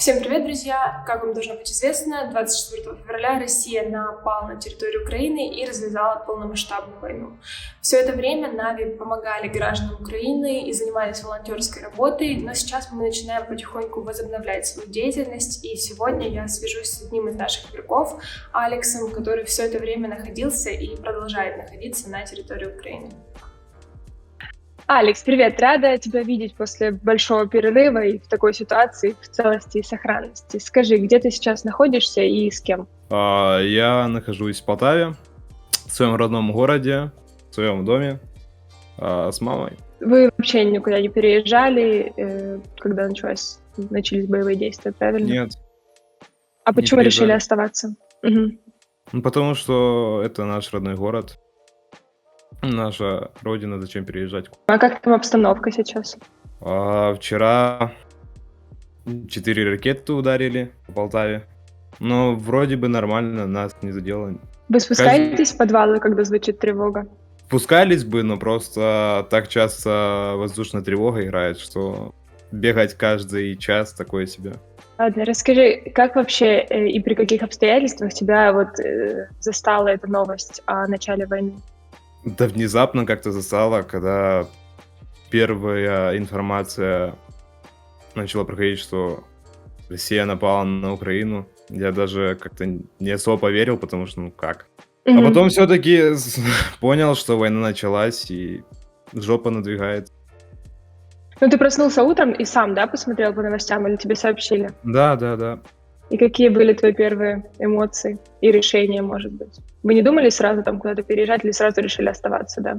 Всем привет, друзья! Как вам должно быть известно, 24 февраля Россия напала на территорию Украины и развязала полномасштабную войну. Все это время Нави помогали гражданам Украины и занимались волонтерской работой, но сейчас мы начинаем потихоньку возобновлять свою деятельность, и сегодня я свяжусь с одним из наших игроков, Алексом, который все это время находился и продолжает находиться на территории Украины. Алекс, привет! Рада тебя видеть после большого перерыва и в такой ситуации в целости и сохранности. Скажи, где ты сейчас находишься и с кем? Я нахожусь в Полтаве, в своем родном городе, в своем доме, с мамой. Вы вообще никуда не переезжали, когда начались боевые действия, правильно? Нет, А не почему решили переезжали. оставаться? Мгм. Потому что это наш родной город, наша родина, зачем переезжать? А как там обстановка сейчас? Вчера 4 ракеты ударили по Полтаве, но вроде бы нормально, нас не задело. Вы спускаетесь в подвалы, когда звучит тревога? Спускались бы, но просто так часто воздушная тревога играет, что бегать каждый час такое себе. Ладно, расскажи, как вообще и при каких обстоятельствах тебя застала эта новость о начале войны? Да внезапно как-то застало, когда первая информация начала проходить, что Россия напала на Украину. Я даже как-то не особо поверил, потому что, как. А Мгм. потом все-таки понял, что война началась и жопа надвигается. Ну, ты проснулся утром и сам, да, посмотрел по новостям или тебе сообщили? Да. И какие были твои первые эмоции и решения, может быть? Вы не думали сразу там куда-то переезжать или сразу решили оставаться, да?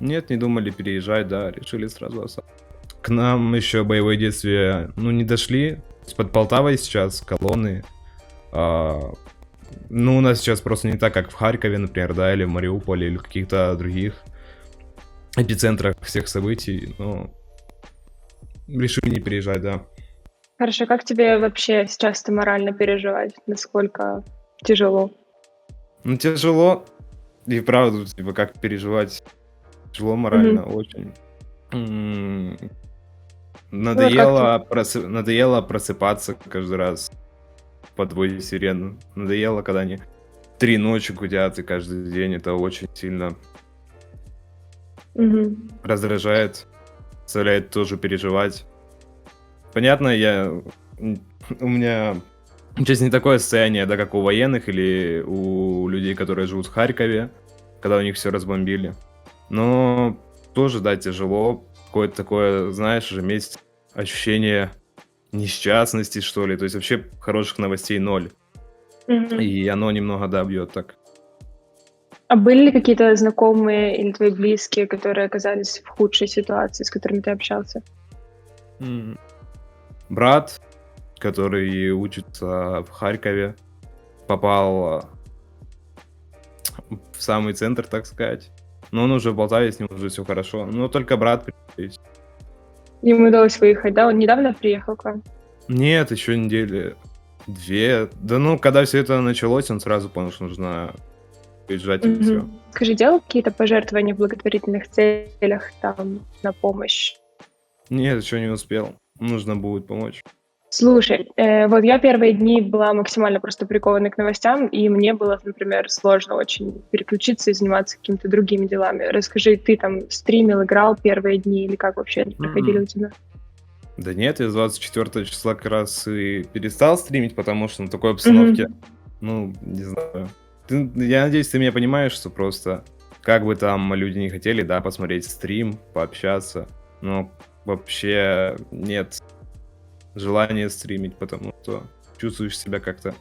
Нет, не думали переезжать, да, решили сразу остаться. К нам еще боевые действия, не дошли. Под Полтавой сейчас колонны. У нас сейчас просто не так, как в Харькове, например, да, или в Мариуполе, или в каких-то других эпицентрах всех событий. Но решили не переезжать, да. Хорошо, как тебе вообще сейчас ты морально переживать? Насколько тяжело? Тяжело. И правда, как переживать? Тяжело морально, очень. М, Надоело просыпаться каждый раз под вой сирен. Надоело, когда они 3 ночи гудят, и каждый день это очень сильно Мгм. раздражает, заставляет тоже переживать. Понятно, у меня сейчас не такое состояние, да, как у военных или у людей, которые живут в Харькове, когда у них все разбомбили. Но тоже, да, тяжело. Какое-то такое, знаешь, уже месяц ощущение несчастности, что ли. То есть вообще хороших новостей ноль. Мгм. И оно немного, да, бьет так. А были ли какие-то знакомые или твои близкие, которые оказались в худшей ситуации, с которыми ты общался? М. Брат, который учится в Харькове, попал в самый центр, так сказать. Но он уже в Полтаве, с ним уже все хорошо. Но только брат. Ему удалось выехать, да? Он недавно приехал к вам? Нет, еще недели 2. Да когда все это началось, он сразу понял, что нужно уезжать и все. Мгм. Скажи, делал какие-то пожертвования в благотворительных целях там на помощь? Нет, еще не успел. Нужно будет помочь. Слушай, вот я первые дни была максимально просто прикована к новостям, и мне было, например, сложно очень переключиться и заниматься какими-то другими делами. Расскажи, ты там стримил, играл первые дни или как вообще они проходили у тебя? Да нет, я с 24 числа как раз и перестал стримить, потому что на такой обстановке, не знаю. Я надеюсь, ты меня понимаешь, что просто как бы там люди не хотели, да, посмотреть стрим, пообщаться, но вообще нет желания стримить, потому что чувствуешь себя как-то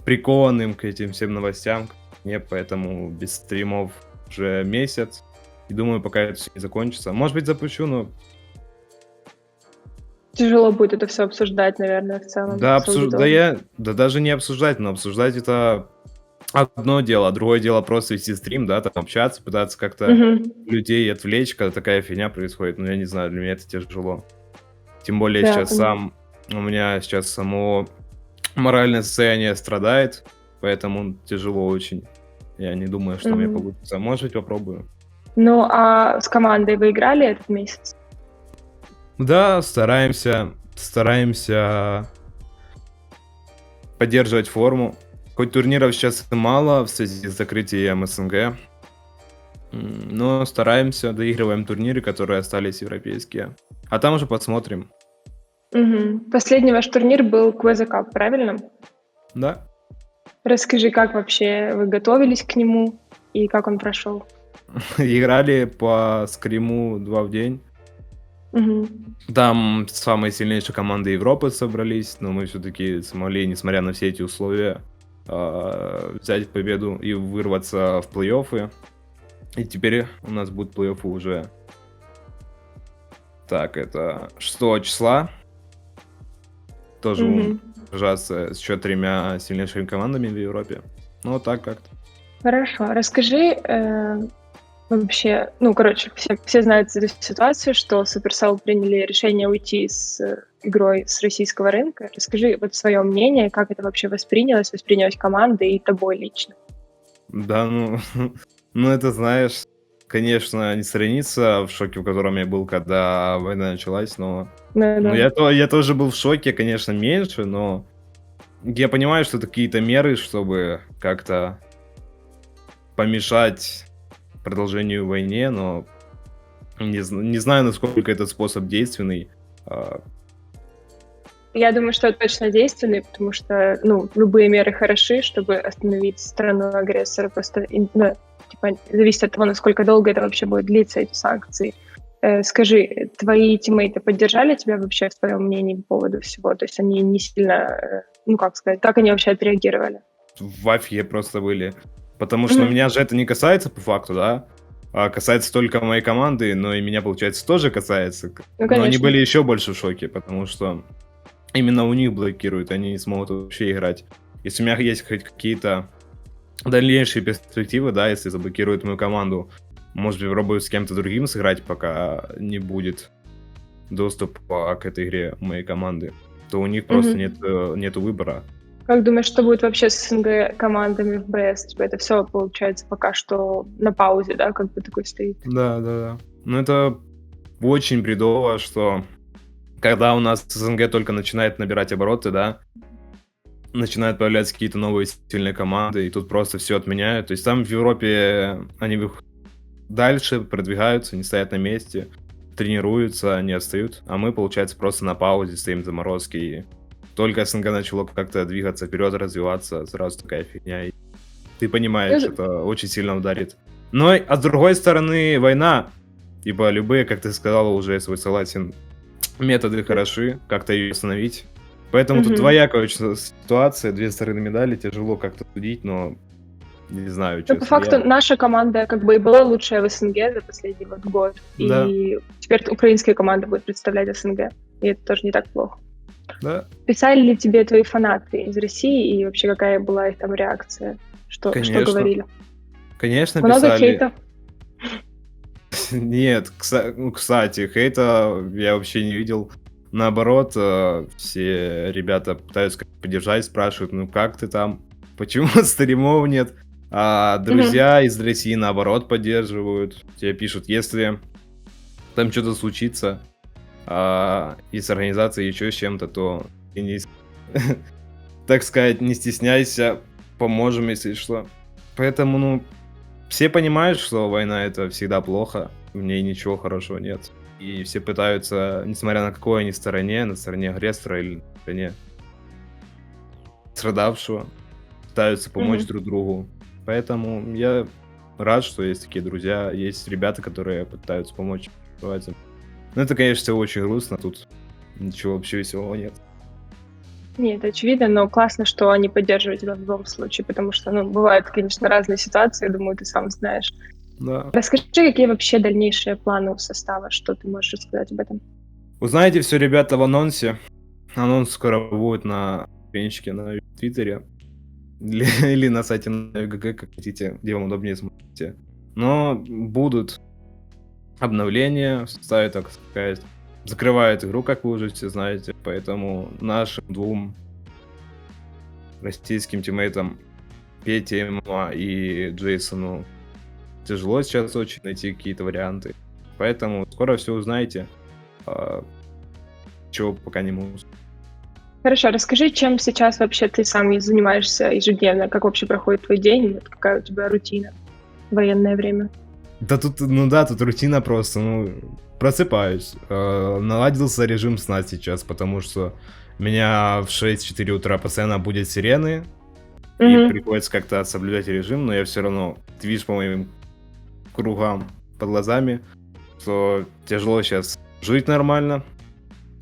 прикованным к этим всем новостям. Мне поэтому без стримов уже месяц. И думаю, пока это все не закончится. Может быть, запущу, но Тяжело будет это все обсуждать, наверное, в целом с аудиторией. даже не обсуждать, но обсуждать это одно дело, а другое дело просто вести стрим, да, там общаться, пытаться как-то Мгм. людей отвлечь, когда такая фигня происходит. Я не знаю, для меня это тяжело. Тем более Да, понимаю. у меня сейчас само моральное состояние страдает, поэтому тяжело очень. Я не думаю, что у меня Мгм. получится. Может быть, попробую. Ну, а с командой вы играли этот месяц? Да, стараемся поддерживать форму. Хоть турниров сейчас и мало в связи с закрытием СНГ, но стараемся, доигрываем турниры, которые остались европейские. А там уже посмотрим. Последний ваш турнир был Queza Cup, правильно? Да. Расскажи, как вообще вы готовились к нему и как он прошел? Играли по скриму 2 в день. Мгм. Там самые сильнейшие команды Европы собрались, но мы все-таки смогли, несмотря на все эти условия, взять победу и вырваться в плей-оффы. И теперь у нас будут плей-оффы уже. Так, это 6 числа. Тоже Мгм. сражаться с еще 3 сильнейшими командами в Европе. Ну, вот так как-то. Хорошо. Расскажи, вообще, ну, короче, все знают эту ситуацию, что Supercell приняли решение уйти с игрой с российского рынка. Расскажи вот свое мнение, как это вообще воспринялось командой и тобой лично. Да, ну, ну это знаешь, конечно, не сравнится в шоке, в котором я был, когда война началась, но Ну ну, да. я тоже был в шоке, конечно, меньше, но я понимаю, что это какие-то меры, чтобы как-то помешать продолжению войны, но не знаю, насколько этот способ действенный. А, Я думаю, что это точно действенный, потому что, ну, любые меры хороши, чтобы остановить страну-агрессора. Просто, ну, типа, зависит от того, насколько долго это вообще будет длиться, эти санкции. Скажи, твои тиммейты поддержали тебя вообще в твоем мнении по поводу всего? То есть они не сильно, ну, как сказать, как они вообще отреагировали? в Афиге просто были. Потому что меня же это не касается по факту, да? А касается только моей команды, но и меня, получается, тоже касается. Ну, Но они конечно. были еще больше в шоке, потому что именно у них блокируют, они не смогут вообще играть. Если у меня есть хоть какие-то дальнейшие перспективы, да, если заблокируют мою команду, может быть, пробую с кем-то другим сыграть, пока не будет доступа к этой игре моей команды, то у них просто нету выбора. Как думаешь, что будет вообще с СНГ командами в БС? Типа это все, получается, пока что на паузе, да, как бы такой стоит? Да. Ну, это очень бредово, что когда у нас СНГ только начинает набирать обороты, да, начинают появляться какие-то новые сильные команды, и тут просто все отменяют. То есть там в Европе они дальше продвигаются, не стоят на месте, тренируются, не отстают, а мы, получается, просто на паузе стоим в заморозке, и только СНГ начало как-то двигаться вперед, развиваться, сразу такая фигня. И ты понимаешь, это очень сильно ударит. Но, а с другой стороны, война, ибо любые, как ты сказала уже, если вы согласен, методы хороши, как-то ее остановить. Поэтому тут двоякая очень ситуация, 2 стороны медали, тяжело как-то судить, но не знаю, Ну, честно. по факту, наша команда как бы и была лучшая в СНГ за последний год. Да. И теперь украинская команда будет представлять СНГ. И это тоже не так плохо. Да. Писали ли тебе твои фанаты из России? И вообще какая была их там реакция? Что говорили? Конечно, Много писали. хейта? Нет, кстати, хейта я вообще не видел. Наоборот, все ребята пытаются поддержать, спрашивают, ну как ты там, почему стримов нет? А друзья из России, наоборот, поддерживают. Тебе пишут, если там что-то случится, и с организацией еще с чем-то, то ты не, так сказать, не стесняйся, поможем, если что. Поэтому, ну, все понимают, что война это всегда плохо, в ней ничего хорошего нет. И все пытаются, несмотря на какой они стороне, на стороне агрессора или на стороне страдавшего, пытаются помочь друг другу. Поэтому я рад, что есть такие друзья, есть ребята, которые пытаются помочь. Ну, это, конечно, все очень грустно, тут ничего вообще веселого нет. Нет, очевидно, но классно, что они поддерживают тебя в любом случае, потому что, ну, бывают, конечно, разные ситуации, думаю, ты сам знаешь. Да. Расскажи, какие вообще дальнейшие планы у состава, что ты можешь рассказать об этом? Узнаете все, ребята, в анонсе. Анонс скоро будет на пенчике, на Твиттере. Или на сайте ГГ, как хотите, где вам удобнее смотрите. Но будут обновления в составе, так сказать. Закрывает игру, как вы уже все знаете. Поэтому нашим 2 российским тиммейтам, Пете и Джейсону, тяжело сейчас очень найти какие-то варианты. Поэтому скоро все узнаете. Чего пока не могу. Хорошо, расскажи, чем сейчас вообще ты сам занимаешься ежедневно? Как вообще проходит твой день? Вот какая у тебя рутина в военное время? Да тут, ну да, тут рутина просто, ну, просыпаюсь. Наладился режим сна сейчас, потому что меня в 6-4 утра постоянно будут сирены, и Мгм. приходится как-то соблюдать режим, но я все равно, ты видишь по моим кругам под глазами, что тяжело сейчас жить нормально.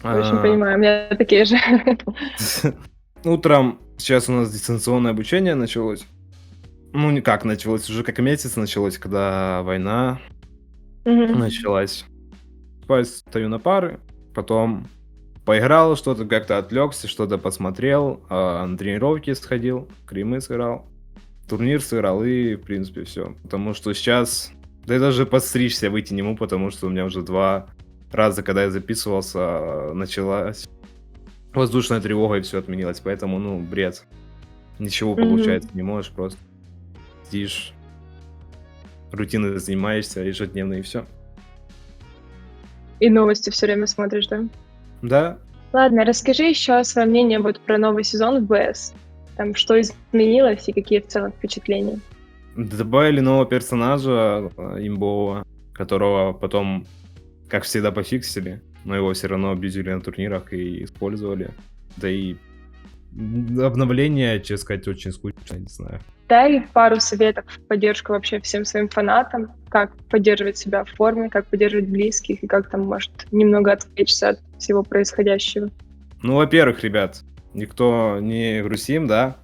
Очень А, понимаю, у меня такие же. Утром сейчас у нас дистанционное обучение началось. Ну, не как началось, уже как месяц началось, когда война Мгм. началась. Стою на пары, потом поиграл что-то, как-то отвлекся, что-то посмотрел, на тренировки сходил, кремы сыграл, турнир сыграл и, в принципе, все. Потому что сейчас, да я даже подстричься выйти не могу, потому что у меня уже 2 раза, когда я записывался, началась воздушная тревога и все отменилось. Поэтому, ну, бред. Ничего Мгм. получается не можешь, просто сидишь, рутиной занимаешься ежедневно и все. И новости все время смотришь, да? Да, Ладно, расскажи еще свое мнение вот про новый сезон в БС. Там что изменилось и какие в целом впечатления? добавили нового персонажа имбового, которого потом, как всегда, пофиксили, но его все равно абьюзили на турнирах и использовали. Да и обновление, честно сказать, очень скучно, не знаю. Дай пару советов в поддержку вообще всем своим фанатам, как поддерживать себя в форме, как поддерживать близких и как там, может, немного отвлечься от всего происходящего. Ну, во-первых, ребят, никто не грустим, да?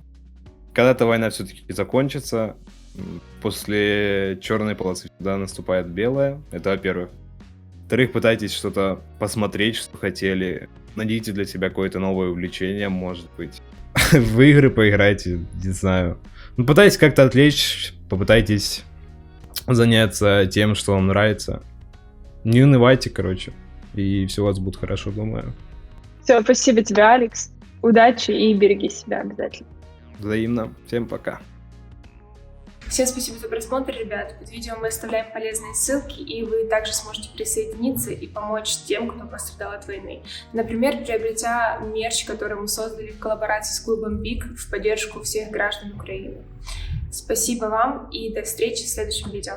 Когда-то война все-таки закончится. После черной полосы всегда наступает белая. Это во-первых. Во-вторых, пытайтесь что-то посмотреть, что хотели. Найдите для себя какое-то новое увлечение, может быть. В игры поиграйте, не знаю. Ну, пытайтесь как-то отвлечь, попытайтесь заняться тем, что вам нравится. Не унывайте, короче. И все у вас будет хорошо, думаю. Все, спасибо тебе, Алекс. Удачи и береги себя обязательно. Взаимно. Всем пока. Всем спасибо за просмотр, ребят. Под видео мы оставляем полезные ссылки, и вы также сможете присоединиться и помочь тем, кто пострадал от войны. Например, приобретя мерч, который мы создали в коллаборации с клубом ПИК в поддержку всех граждан Украины. Спасибо вам и до встречи в следующем видео.